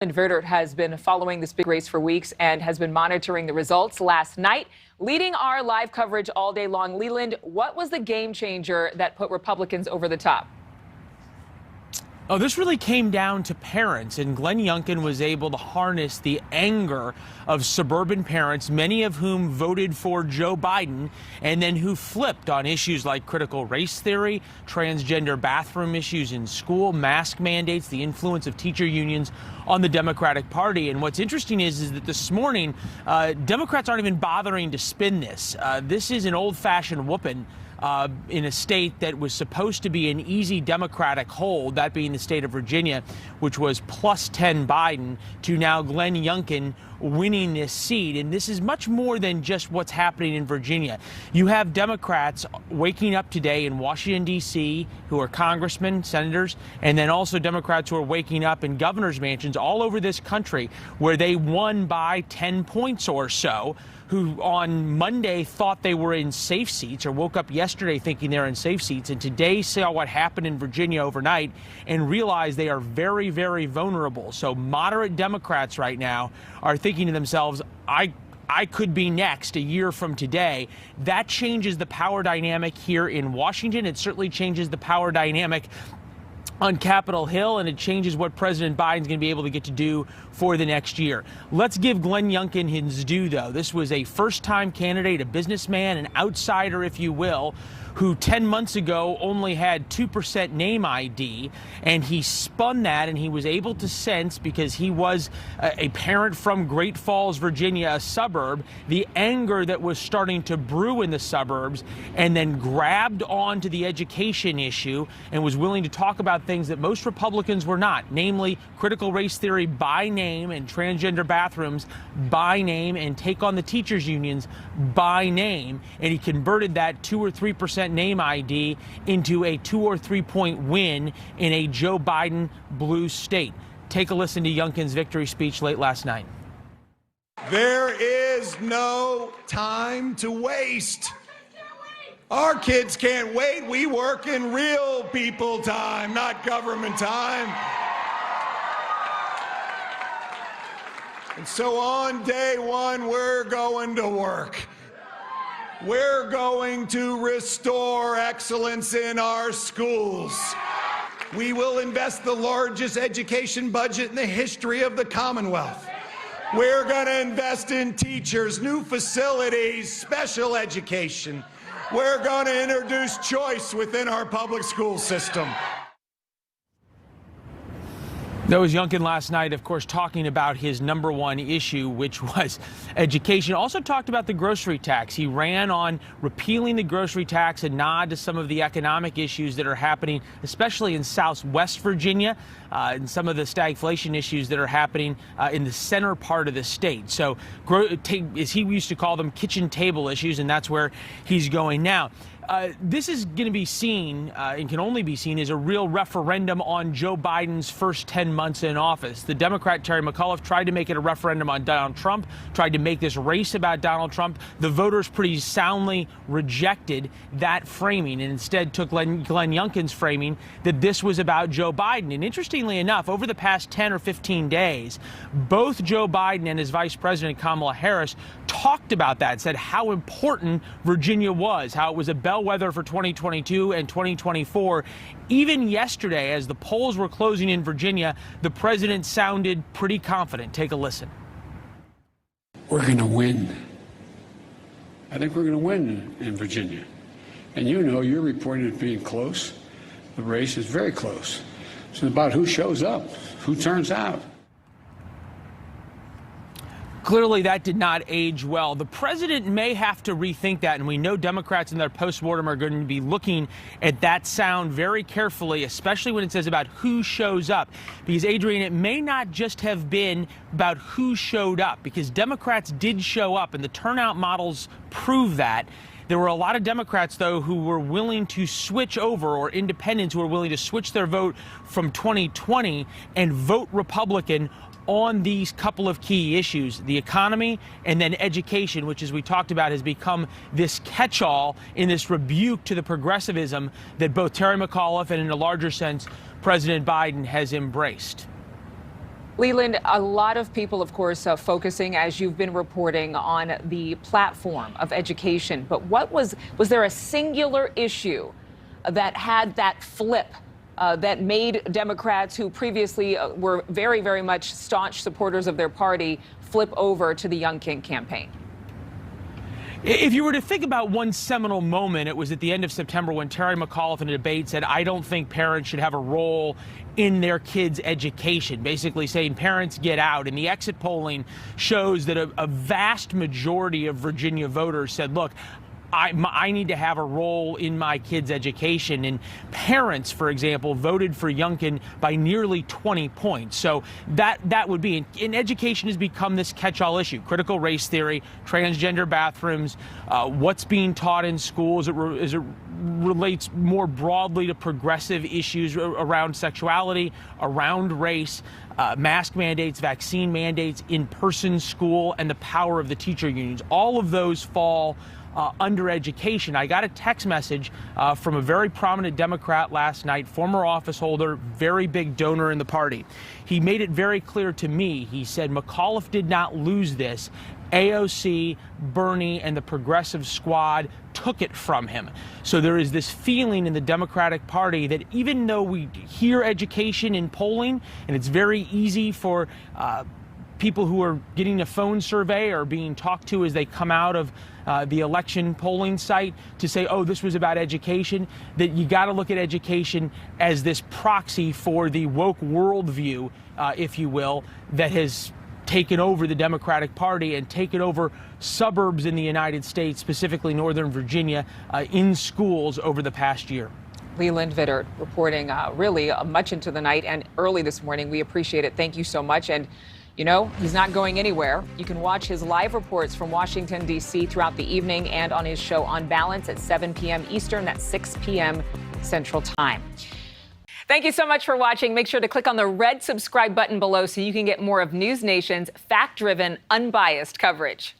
Inverter has been following this big race for weeks and has been monitoring the results. Last night, leading our live coverage all day long. Leland, what was the game changer that put Republicans over the top? Oh, this really came down to parents, and Glenn Youngkin was able to harness the anger of suburban parents, many of whom voted for Joe Biden, and then who flipped on issues like critical race theory, transgender bathroom issues in school, mask mandates, the influence of teacher unions on the Democratic Party. And what's interesting is that this morning, Democrats aren't even bothering to spin this. This is an old-fashioned whooping. In a state that was supposed to be an easy Democratic hold, that being the state of Virginia, which was plus 10 Biden, to now Glenn Youngkin winning this seat. And this is much more than just what's happening in Virginia. You have Democrats waking up today in Washington, D.C., who are congressmen, senators, and then also Democrats who are waking up in governor's mansions all over this country where they won by 10 points or so, who on Monday thought they were in safe seats or woke up yesterday thinking they're in safe seats, and today saw what happened in Virginia overnight and realized they are very, very vulnerable. So moderate Democrats right now are thinking to themselves, I could be next a year from today. That changes the power dynamic here in Washington. It certainly changes the power dynamic on Capitol Hill, and it changes what President Biden's going to be able to get to do for the next year. Let's give Glenn Youngkin his due, though. This was a first-time candidate, a businessman, an outsider, if you will, who 10 months ago only had 2% name ID, and he spun that, and he was able to sense, because he was a parent from Great Falls, Virginia, a suburb, the anger that was starting to brew in the suburbs, and then grabbed onto the education issue and was willing to talk about things that most Republicans were not, namely critical race theory by name and transgender bathrooms by name, and take on the teachers unions by name. And he converted that 2 or 3% name ID into a 2 or 3 point win in a Joe Biden blue state. Take a listen to Youngkin's victory speech late last night. There is no time to waste. Our kids can't wait. We work in real people time, not government time. And so on day one, we're going to work. We're going to restore excellence in our schools. We will invest the largest education budget in the history of the Commonwealth. We're going to invest in teachers, new facilities, special education. We're going to introduce choice within our public school system. That was Youngkin last night, of course, talking about his number one issue, which was education. Also talked about the grocery tax. He ran on repealing the grocery tax, a nod to some of the economic issues that are happening, especially in Southwest Virginia, and some of the stagflation issues that are happening in the center part of the state. So, as he used to call them, kitchen table issues, and that's where he's going now. This is going to be seen, and can only be seen, as a real referendum on Joe Biden's first 10 months in office. The Democrat Terry McAuliffe tried to make it a referendum on Donald Trump, tried to make this race about Donald Trump. The voters pretty soundly rejected that framing and instead took Glenn Youngkin's framing that this was about Joe Biden. And interestingly enough, over the past 10 or 15 days, both Joe Biden and his vice president, Kamala Harris, talked about that, said how important Virginia was, how it was a bellwether for 2022 and 2024. Even yesterday, as the polls were closing in Virginia, the president sounded pretty confident. Take a listen. We're going to win. I think we're going to win in Virginia. And you know, you're reporting it being close. The race is very close. It's about who shows up, who turns out. Clearly, that did not age well. The president may have to rethink that, and we know Democrats in their postmortem are going to be looking at that sound very carefully, especially when it says about who shows up. Because, Adrienne, it may not just have been about who showed up, because Democrats did show up, and the turnout models prove that. There were a lot of Democrats, though, who were willing to switch over, or independents who were willing to switch their vote from 2020 and vote Republican on these couple of key issues, the economy and then education, which, as we talked about, has become this catch-all in this rebuke to the progressivism that both Terry McAuliffe and, in a larger sense, President Biden has embraced. Leland, a lot of people, of course, focusing, as you've been reporting, on the platform of education. But was there a singular issue that had that flip that made Democrats who previously were very, very much staunch supporters of their party flip over to the Younkin campaign? If you were to think about one seminal moment, it was at the end of September when Terry McAuliffe in a debate said, "I don't think parents should have a role in their kids' education," basically saying parents get out. And the exit polling shows that a vast majority of Virginia voters said, look, I need to have a role in my kids' education. And parents, for example, voted for Younkin by nearly 20 points. So that would be, and education has become this catch-all issue. Critical race theory, transgender bathrooms, what's being taught in schools as it relates more broadly to progressive issues around sexuality, around race, mask mandates, vaccine mandates, in-person school, and the power of the teacher unions. All of those fall under education. I got a text message from a very prominent Democrat last night, former office holder, very big donor in the party. He made it very clear to me. He said McAuliffe did not lose this. AOC, Bernie, and the progressive squad took it from him. So there is this feeling in the Democratic Party that even though we hear education in polling, and it's very easy for people who are getting a phone survey or being talked to as they come out of the election polling site to say, oh, this was about education, that you got to look at education as this proxy for the woke worldview, if you will, that has taken over the Democratic Party and taken over suburbs in the United States, specifically Northern Virginia, in schools over the past year. Leland Vittert reporting really much into the night and early this morning. We appreciate it. Thank you so much. And you know, he's not going anywhere. You can watch his live reports from Washington, D.C. throughout the evening and on his show On Balance at 7 p.m. Eastern. That's 6 p.m. Central Time. Thank you so much for watching. Make sure to click on the red subscribe button below so you can get more of NewsNation's fact-driven, unbiased coverage.